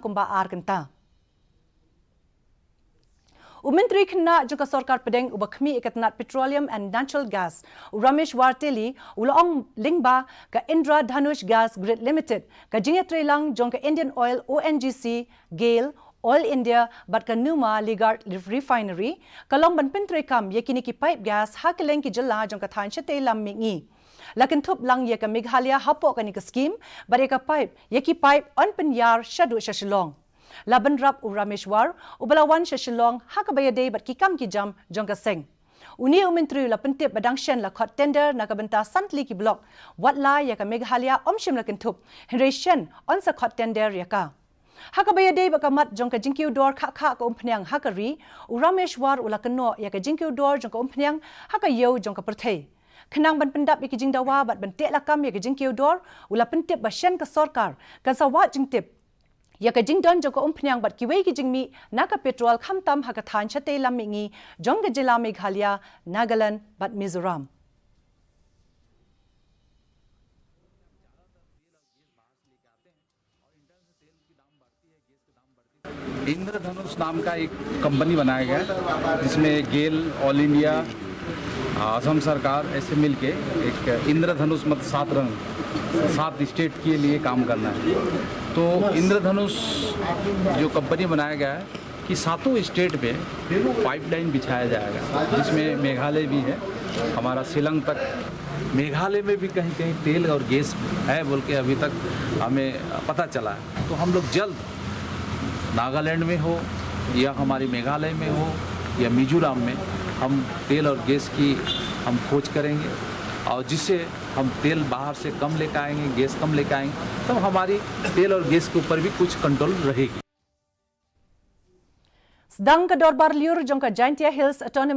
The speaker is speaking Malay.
kumba arkanta. Menteri Kena juga Sarkar Pedeng ubakmi ikatnat petroleum and natural gas Ramesh Warteli ulaong lingba ka Indra Dhanush Gas Grid Limited ka jingetre lang jong ka Indian Oil ONGC GAIL Oil India bat ka Numa Ligard Refinery kalong ban pentre kam yakini ki pipe gas hakeleng ki jala jong ka than chete lam mingi lakin thup lang ye ka Meghalaya hapo ka ni ka scheme bare ka pipe yaki pipe on penyar shadu shashilong Laban rap u Rameshwar ubalawan sa Shillong hakabayade bat kikam kijam jongka seng. Uni menteri la pentip badang shen la khot tender na kabenta santli ki block watla ya ka Meghalaya omshim la kentup Henry Shen on sa khot tender ya ka. Hakabayade bakamat jongka jingkiu dor kha ka umpnyang hakari u Rameshwar ula keno ya ka jingkiu dor jongka umpnyang hakayo jongka perthei. Kenang ban pendap ya ki jingdawa bat bentek lakam ya ka jingkiu dor ula pentip ba shen ka Sarkar kan sawat jingtip ya ka jingdon joko umpnyang bat kiwei ki jingmi naka petrol khamtam haka than chate lamingi jongga jila Meghalaya Nagaland bat Mizoram इंद्रधनुष नाम का एक कंपनी बनाया गया जिसमें गेल all India Assam सरकार ऐसे मिलके एक इंद्रधनुष मतलब 7 स्टेट के लिए काम करना है। तो इंद्रधनुष जो कंपनी बनाया गया है कि 7 स्टेट पे पाइपलाइन बिछाया जाएगा जिसमें मेघालय भी है, हमारा शिलंग तक। मेघालय में भी कहीं कहीं तेल और गैस है बोल के अभी तक हमें पता चला है। तो हम लोग जल्द नागालैंड में हो या हमारी मेघालय में हो या मिजोरम में हम तेल और गैस की हम खोज करेंगे और जिससे हम तेल बाहर से कम लेकर आएंगे, गैस कम लेकर आएंगे, तो हमारी तेल और गैस के ऊपर भी कुछ कंट्रोल रहेगी। Sedang ke Dorbar Liur jongka Jaintia Hills Autonomous